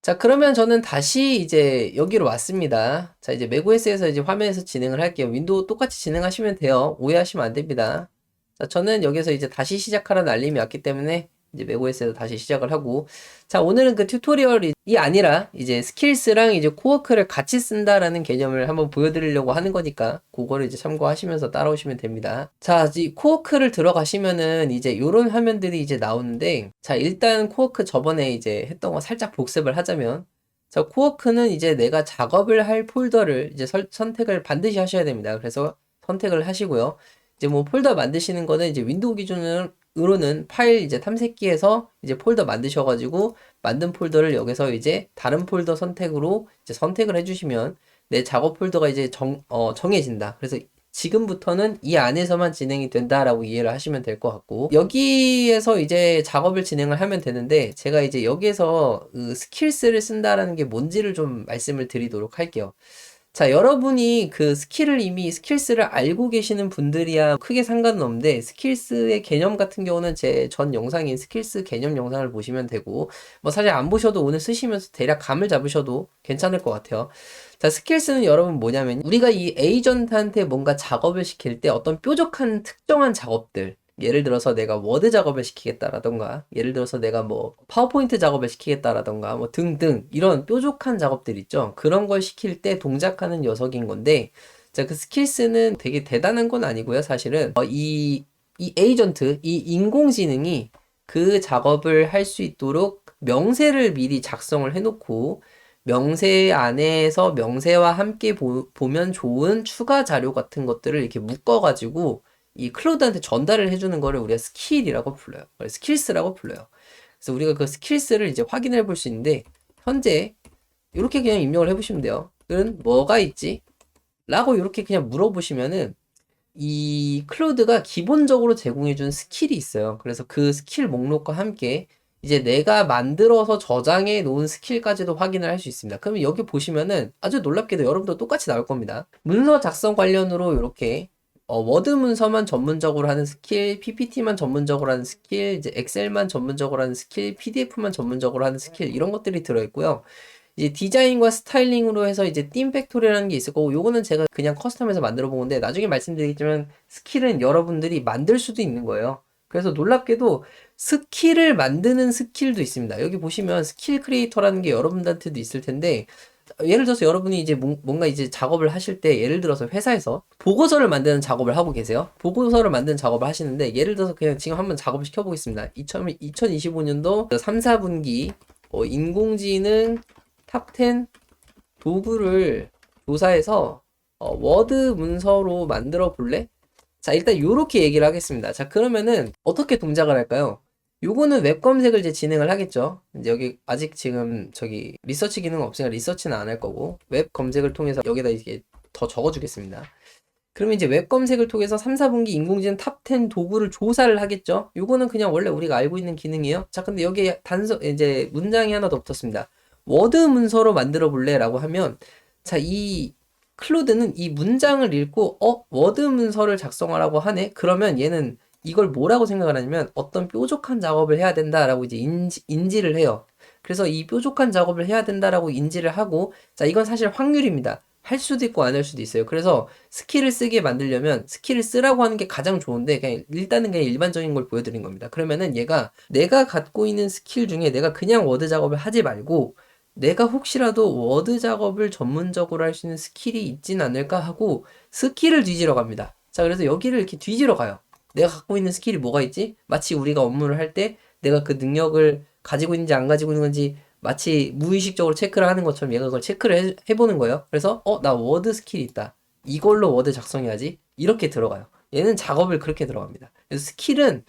자, 그러면 저는 다시 이제 여기로 왔습니다. 자, 이제 맥OS에서 이제 화면에서 진행을 할게요. 윈도우 똑같이 진행하시면 돼요. 오해하시면 안 됩니다. 자, 저는 여기서 이제 다시 시작하라는 알림이 왔기 때문에 이제 맥OS에서 다시 시작을 하고. 자, 오늘은 그 튜토리얼이 아니라 이제 스킬스랑 이제 코어크를 같이 쓴다라는 개념을 한번 보여드리려고 하는 거니까 그거를 이제 참고하시면서 따라오시면 됩니다. 자, 이 코어크를 들어가시면은 이제 요런 화면들이 이제 나오는데, 자, 일단 코어크 저번에 이제 했던 거 살짝 복습을 하자면, 자, 코어크는 이제 내가 작업을 할 폴더를 이제 선택을 반드시 하셔야 됩니다. 그래서 선택을 하시고요. 이제 뭐 폴더 만드시는 거는 이제 윈도우 기준으로는 파일 이제 탐색기에서 이제 폴더 만드셔가지고 만든 폴더를 여기서 이제 다른 폴더 선택으로 이제 선택을 해주시면 내 작업 폴더가 이제 정해진다. 그래서 지금부터는 이 안에서만 진행이 된다라고 이해를 하시면 될 것 같고, 여기에서 이제 작업을 진행을 하면 되는데, 제가 이제 여기에서 그 스킬스를 쓴다라는 게 뭔지를 좀 말씀을 드리도록 할게요. 자, 여러분이 그 이미 스킬스를 알고 계시는 분들이야 크게 상관은 없는데, 스킬스의 개념 같은 경우는 제 전 영상인 스킬스 개념 영상을 보시면 되고, 뭐 사실 안 보셔도 오늘 쓰시면서 대략 감을 잡으셔도 괜찮을 것 같아요. 자, 스킬스는 여러분 뭐냐면, 우리가 이 에이전트한테 뭔가 작업을 시킬 때 어떤 뾰족한 특정한 작업들, 예를 들어서 내가 워드 작업을 시키겠다라던가, 예를 들어서 내가 뭐 파워포인트 작업을 시키겠다라던가, 뭐 등등 이런 뾰족한 작업들 있죠. 그런 걸 시킬 때 동작하는 녀석인 건데, 자, 그 스킬스는 되게 대단한 건 아니고요. 사실은 이 에이전트, 이 인공지능이 그 작업을 할 수 있도록 명세를 미리 작성을 해놓고, 명세 안에서 명세와 함께 보면 좋은 추가 자료 같은 것들을 이렇게 묶어가지고 이 클로드한테 전달을 해주는 거를 우리가 스킬이라고 불러요. 스킬스라고 불러요. 그래서 우리가 그 스킬스를 이제 확인해 볼 수 있는데, 현재 이렇게 그냥 입력을 해보시면 돼요. 은 뭐가 있지? 라고 이렇게 그냥 물어보시면은 이 클로드가 기본적으로 제공해준 스킬이 있어요. 그래서 그 스킬 목록과 함께 이제 내가 만들어서 저장해 놓은 스킬까지도 확인을 할 수 있습니다. 그러면 여기 보시면은 아주 놀랍게도 여러분도 똑같이 나올 겁니다. 문서 작성 관련으로 이렇게 워드 문서만 전문적으로 하는 스킬, PPT만 전문적으로 하는 스킬, 이제 엑셀만 전문적으로 하는 스킬, PDF만 전문적으로 하는 스킬, 이런 것들이 들어있고요. 이제 디자인과 스타일링으로 해서 이제 띵 팩토리라는 게 있을 거고, 요거는 제가 그냥 커스텀해서 만들어 본 건데, 나중에 말씀드리겠지만 스킬은 여러분들이 만들 수도 있는 거예요. 그래서 놀랍게도 스킬을 만드는 스킬도 있습니다. 여기 보시면 스킬 크리에이터라는 게 여러분들한테도 있을 텐데, 예를 들어서 여러분이 이제 뭔가 이제 작업을 하실 때, 예를 들어서 회사에서 보고서를 만드는 작업을 하고 계세요. 보고서를 만드는 작업을 하시는데, 예를 들어서 그냥 지금 한번 작업을 시켜보겠습니다. 2025년도 3, 4분기 인공지능 탑10 도구를 조사해서 워드 문서로 만들어 볼래? 자, 일단 요렇게 얘기를 하겠습니다. 자, 그러면은 어떻게 동작을 할까요? 요거는 웹 검색을 이제 진행을 하겠죠. 이제 여기 아직 지금 저기 리서치 기능은 없으니까 리서치는 안 할 거고, 웹 검색을 통해서 여기다 이게 더 적어주겠습니다. 그러면 이제 웹 검색을 통해서 3, 4분기 인공지능 탑10 도구를 조사를 하겠죠. 요거는 그냥 원래 우리가 알고 있는 기능이에요. 자, 근데 여기에 이제 문장이 하나 더 붙었습니다. 워드 문서로 만들어 볼래? 라고 하면, 자, 이 클로드는 이 문장을 읽고 워드 문서를 작성하라고 하네? 그러면 얘는 이걸 뭐라고 생각을 하냐면 어떤 뾰족한 작업을 해야 된다라고 이제 인지를 해요. 그래서 이 뾰족한 작업을 해야 된다라고 인지를 하고, 자, 이건 사실 확률입니다. 할 수도 있고 안 할 수도 있어요. 그래서 스킬을 쓰게 만들려면 스킬을 쓰라고 하는 게 가장 좋은데, 그냥 일단은 그냥 일반적인 걸 보여드린 겁니다. 그러면은 얘가 내가 갖고 있는 스킬 중에 내가 그냥 워드 작업을 하지 말고, 내가 혹시라도 워드 작업을 전문적으로 할 수 있는 스킬이 있진 않을까 하고 스킬을 뒤지러 갑니다. 자, 그래서 여기를 이렇게 뒤지러 가요. 내가 갖고 있는 스킬이 뭐가 있지? 마치 우리가 업무를 할 때 내가 그 능력을 가지고 있는지 안 가지고 있는 건지 마치 무의식적으로 체크를 하는 것처럼 얘가 그걸 체크를 해보는 거예요. 그래서 나 워드 스킬이 있다. 이걸로 워드 작성해야지. 이렇게 들어가요. 얘는 작업을 그렇게 들어갑니다. 그래서 스킬은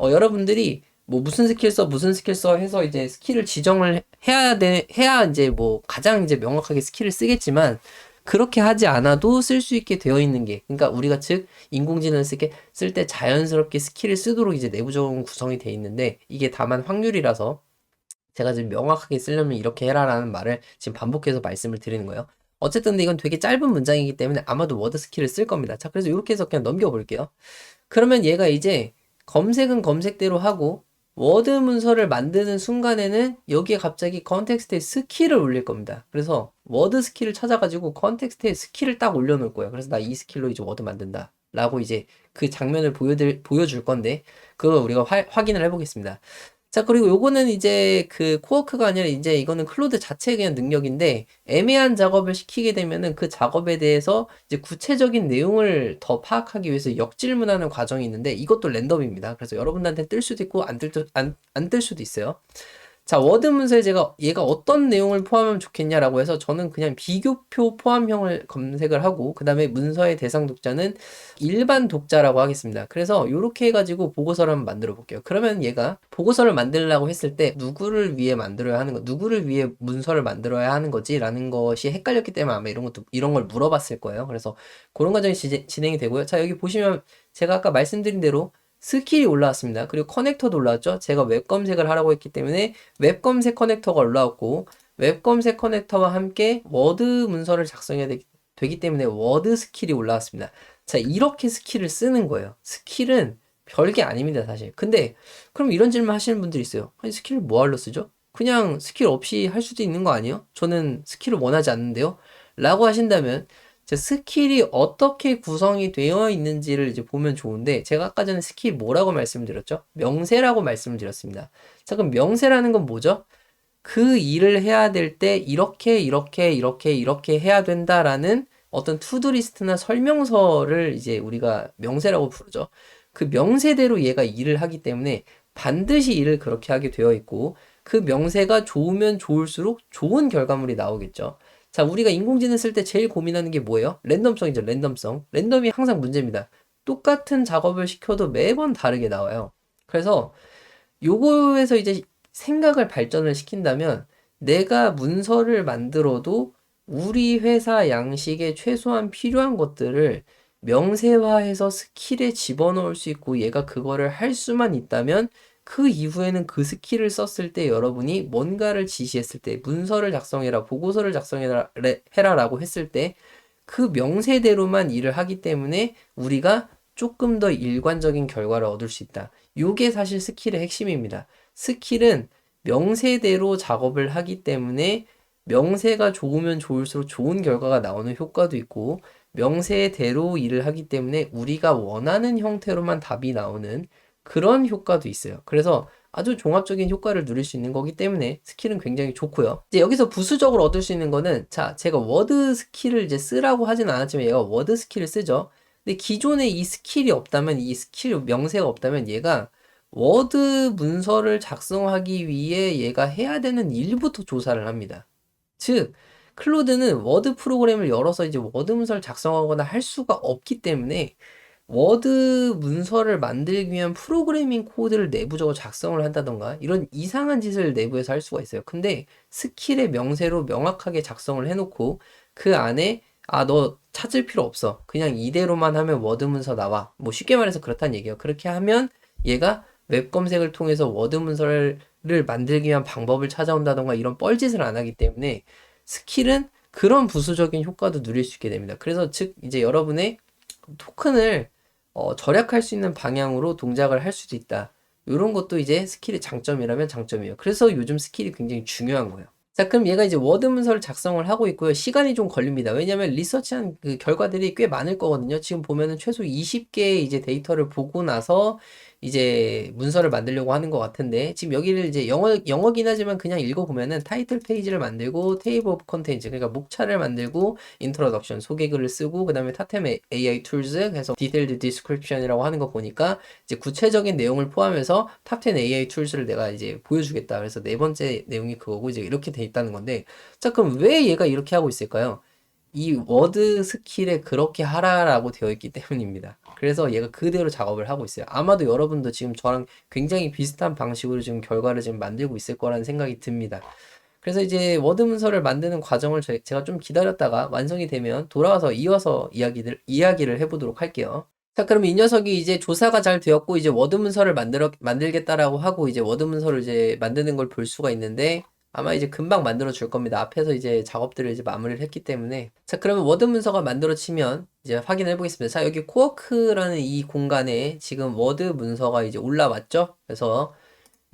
여러분들이 뭐 무슨 스킬 써 무슨 스킬 써 해서 이제 스킬을 지정을 해야 이제 뭐 가장 이제 명확하게 스킬을 쓰겠지만, 그렇게 하지 않아도 쓸 수 있게 되어 있는 게, 그러니까 우리가 즉 인공지능을 쓸 때 자연스럽게 스킬을 쓰도록 이제 내부적으로 구성이 되어 있는데, 이게 다만 확률이라서 제가 지금 명확하게 쓰려면 이렇게 해라라는 말을 지금 반복해서 말씀을 드리는 거예요. 어쨌든 근데 이건 되게 짧은 문장이기 때문에 아마도 워드 스킬을 쓸 겁니다. 자, 그래서 이렇게 해서 그냥 넘겨볼게요. 그러면 얘가 이제 검색은 검색대로 하고, 워드 문서를 만드는 순간에는 여기에 갑자기 컨텍스트에 스킬을 올릴 겁니다. 그래서 워드 스킬을 찾아가지고 컨텍스트에 스킬을 딱 올려놓을 거예요. 그래서 나 이 스킬로 이제 워드 만든다. 라고 이제 그 장면을 보여줄 건데, 그걸 우리가 확인을 해보겠습니다. 자, 그리고 요거는 이제 그 코어크가 아니라 이제 이거는 클로드 자체의 그냥 능력인데, 애매한 작업을 시키게 되면은 그 작업에 대해서 이제 구체적인 내용을 더 파악하기 위해서 역질문하는 과정이 있는데, 이것도 랜덤입니다. 그래서 여러분들한테 뜰 수도 있고 안 뜰 수도 있어요. 자, 워드 문서에 제가 얘가 어떤 내용을 포함하면 좋겠냐라고 해서 저는 그냥 비교표 포함형을 검색을 하고, 그 다음에 문서의 대상 독자는 일반 독자라고 하겠습니다. 그래서 이렇게 해가지고 보고서를 한번 만들어 볼게요. 그러면 얘가 보고서를 만들려고 했을 때 누구를 위해 만들어야 하는 거, 누구를 위해 문서를 만들어야 하는 거지? 라는 것이 헷갈렸기 때문에 아마 이런 걸 물어봤을 거예요. 그래서 그런 과정이 진행이 되고요. 자, 여기 보시면 제가 아까 말씀드린 대로 스킬이 올라왔습니다. 그리고 커넥터도 올라왔죠. 제가 웹 검색을 하라고 했기 때문에 웹 검색 커넥터가 올라왔고, 웹 검색 커넥터와 함께 워드 문서를 작성해야 되기 때문에 워드 스킬이 올라왔습니다. 자, 이렇게 스킬을 쓰는 거예요. 스킬은 별게 아닙니다, 사실. 근데 그럼 이런 질문 하시는 분들이 있어요. 아니, 스킬을 뭐하러 쓰죠? 그냥 스킬 없이 할 수도 있는 거 아니에요? 저는 스킬을 원하지 않는데요? 라고 하신다면, 스킬이 어떻게 구성이 되어 있는지를 이제 보면 좋은데, 제가 아까 전에 스킬 뭐라고 말씀드렸죠? 명세라고 말씀을 드렸습니다. 자, 그럼 명세라는 건 뭐죠? 그 일을 해야 될 때 이렇게 해야 된다라는 어떤 투두리스트나 설명서를 이제 우리가 명세라고 부르죠. 그 명세대로 얘가 일을 하기 때문에 반드시 일을 그렇게 하게 되어 있고, 그 명세가 좋으면 좋을수록 좋은 결과물이 나오겠죠. 자, 우리가 인공지능 쓸 때 제일 고민하는 게 뭐예요? 랜덤성이죠, 랜덤성. 랜덤이 항상 문제입니다. 똑같은 작업을 시켜도 매번 다르게 나와요. 그래서 요거에서 이제 생각을 발전을 시킨다면, 내가 문서를 만들어도 우리 회사 양식에 최소한 필요한 것들을 명세화해서 스킬에 집어넣을 수 있고 얘가 그거를 할 수만 있다면, 그 이후에는 그 스킬을 썼을 때 여러분이 뭔가를 지시했을 때, 문서를 작성해라, 보고서를 작성해라 라고 했을 때 그 명세대로만 일을 하기 때문에 우리가 조금 더 일관적인 결과를 얻을 수 있다. 요게 사실 스킬의 핵심입니다. 스킬은 명세대로 작업을 하기 때문에 명세가 좋으면 좋을수록 좋은 결과가 나오는 효과도 있고, 명세대로 일을 하기 때문에 우리가 원하는 형태로만 답이 나오는 그런 효과도 있어요. 그래서 아주 종합적인 효과를 누릴 수 있는 거기 때문에 스킬은 굉장히 좋고요. 이제 여기서 부수적으로 얻을 수 있는 거는, 자, 제가 워드 스킬을 이제 쓰라고 하진 않았지만 얘가 워드 스킬을 쓰죠. 근데 기존에 이 스킬이 없다면, 이 스킬 명세가 없다면 얘가 워드 문서를 작성하기 위해 얘가 해야 되는 일부터 조사를 합니다. 즉, 클로드는 워드 프로그램을 열어서 이제 워드 문서를 작성하거나 할 수가 없기 때문에 워드 문서를 만들기 위한 프로그래밍 코드를 내부적으로 작성을 한다던가 이런 이상한 짓을 내부에서 할 수가 있어요. 근데 스킬의 명세로 명확하게 작성을 해놓고 그 안에 너 찾을 필요 없어. 그냥 이대로만 하면 워드 문서 나와. 뭐 쉽게 말해서 그렇다는 얘기예요. 그렇게 하면 얘가 웹 검색을 통해서 워드 문서를 만들기 위한 방법을 찾아온다던가 이런 뻘짓을 안 하기 때문에 스킬은 그런 부수적인 효과도 누릴 수 있게 됩니다. 그래서 즉 이제 여러분의 토큰을 절약할 수 있는 방향으로 동작을 할 수도 있다. 이런 것도 이제 스킬의 장점이라면 장점이에요. 그래서 요즘 스킬이 굉장히 중요한 거예요. 자, 그럼 얘가 이제 워드 문서를 작성을 하고 있고요. 시간이 좀 걸립니다. 왜냐면 리서치한 그 결과들이 꽤 많을 거거든요. 지금 보면은 최소 20개의 이제 데이터를 보고 나서 이제 문서를 만들려고 하는 것 같은데, 지금 여기를 이제 영어긴 하지만 그냥 읽어보면은 타이틀 페이지를 만들고 테이블 오브 컨텐츠, 그러니까 목차를 만들고 인트로덕션, 소개글을 쓰고, 그 다음에 타템 AI 툴즈 해서 디테일드 디스크립션이라고 하는 거 보니까 이제 구체적인 내용을 포함해서 탑10 AI 툴스를 내가 이제 보여주겠다. 그래서 네 번째 내용이 그거고 이제 이렇게 돼 있다는 건데, 자, 그럼 왜 얘가 이렇게 하고 있을까요? 이 워드 스킬에 그렇게 하라라고 되어 있기 때문입니다. 그래서 얘가 그대로 작업을 하고 있어요. 아마도 여러분도 지금 저랑 굉장히 비슷한 방식으로 지금 결과를 지금 만들고 있을 거라는 생각이 듭니다. 그래서 이제 워드 문서를 만드는 과정을 제가 좀 기다렸다가 완성이 되면 돌아와서 이어서 이야기를 해보도록 할게요. 자, 그럼 이 녀석이 이제 조사가 잘 되었고, 이제 워드 문서를 만들겠다라고 하고, 이제 워드 문서를 이제 만드는 걸 볼 수가 있는데, 아마 이제 금방 만들어 줄 겁니다. 앞에서 이제 작업들을 이제 마무리를 했기 때문에. 자, 그러면 워드 문서가 만들어지면 이제 확인해 보겠습니다. 자, 여기 코어크라는 이 공간에 지금 워드 문서가 이제 올라왔죠? 그래서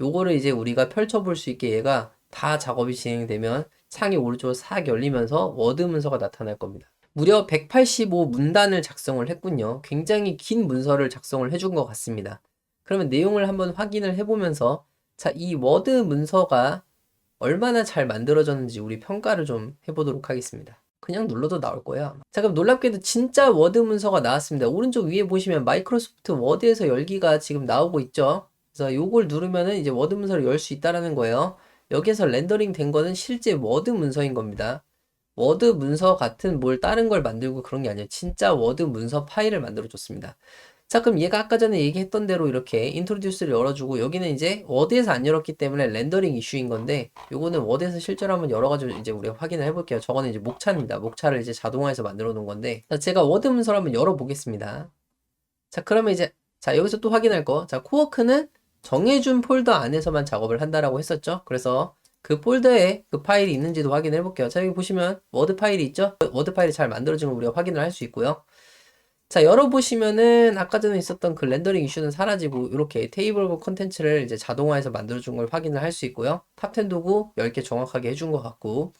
요거를 이제 우리가 펼쳐볼 수 있게 얘가 다 작업이 진행되면 창이 오른쪽으로 싹 열리면서 워드 문서가 나타날 겁니다. 무려 185 문단을 작성을 했군요. 굉장히 긴 문서를 작성을 해준 것 같습니다. 그러면 내용을 한번 확인을 해보면서 자, 이 워드 문서가 얼마나 잘 만들어졌는지 우리 평가를 좀 해보도록 하겠습니다. 그냥 눌러도 나올 거예요, 아마. 자, 그럼 놀랍게도 진짜 워드 문서가 나왔습니다. 오른쪽 위에 보시면 마이크로소프트 워드에서 열기가 지금 나오고 있죠. 그래서 요걸 누르면은 이제 워드 문서를 열 수 있다라는 거예요. 여기서 렌더링 된 거는 실제 워드 문서인 겁니다. 워드 문서 같은 뭘 다른 걸 만들고 그런 게 아니에요. 진짜 워드 문서 파일을 만들어 줬습니다. 자, 그럼 얘가 아까 전에 얘기했던 대로 이렇게 인트로듀스를 열어주고 여기는 이제 워드에서 안 열었기 때문에 렌더링 이슈인 건데 요거는 워드에서 실제로 한번 열어가지고 이제 우리가 확인을 해볼게요. 저거는 이제 목차입니다. 목차를 이제 자동화해서 만들어 놓은 건데 자, 제가 워드 문서를 한번 열어보겠습니다. 자, 그러면 이제 자, 여기서 또 확인할 거. 자, 코워크는 정해준 폴더 안에서만 작업을 한다라고 했었죠. 그래서 그 폴더에 그 파일이 있는지도 확인해 볼게요. 자, 여기 보시면 워드 파일이 있죠? 워드 파일이 잘 만들어진 걸 우리가 확인을 할 수 있고요. 자, 열어보시면은 아까 전에 있었던 그 렌더링 이슈는 사라지고 이렇게 테이블 오브 컨텐츠를 이제 자동화해서 만들어준 걸 확인을 할 수 있고요. 탑10 도구 10개 정확하게 해준 것 같고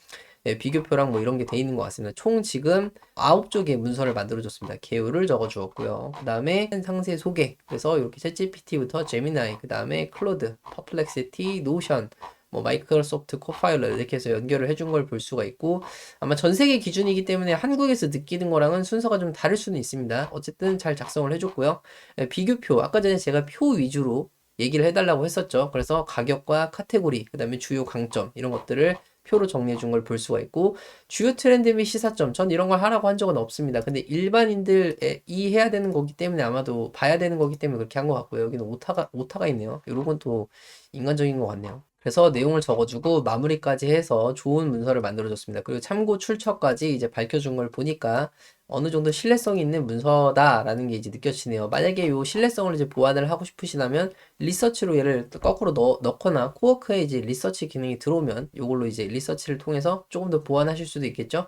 네, 비교표랑 뭐 이런 게 돼 있는 것 같습니다. 총 지금 9쪽의 문서를 만들어줬습니다. 개요를 적어주었고요. 그 다음에 상세 소개. 그래서 이렇게 챗GPT부터 제미나이, 그 다음에 클로드, 퍼플렉시티, 노션, 뭐 마이크로소프트 코파일럿 이렇게 해서 연결을 해준 걸 볼 수가 있고 아마 전 세계 기준이기 때문에 한국에서 느끼는 거랑은 순서가 좀 다를 수는 있습니다. 어쨌든 잘 작성을 해줬고요. 네, 비교표. 아까 전에 제가 표 위주로 얘기를 해달라고 했었죠. 그래서 가격과 카테고리, 그 다음에 주요 강점 이런 것들을 표로 정리해 준 걸 볼 수가 있고 주요 트렌드 및 시사점 전 이런 걸 하라고 한 적은 없습니다. 근데 일반인들이 해야 되는 거기 때문에 아마도 봐야 되는 거기 때문에 그렇게 한 것 같고요. 여기는 오타가 있네요. 이런 또 인간적인 것 같네요. 그래서 내용을 적어주고 마무리까지 해서 좋은 문서를 만들어줬습니다. 그리고 참고 출처까지 이제 밝혀준 걸 보니까 어느 정도 신뢰성 있는 문서다라는 게 이제 느껴지네요. 만약에 요 신뢰성을 이제 보완을 하고 싶으시다면 리서치로 얘를 거꾸로 넣거나 코워크에 이제 리서치 기능이 들어오면 이걸로 이제 리서치를 통해서 조금 더 보완하실 수도 있겠죠.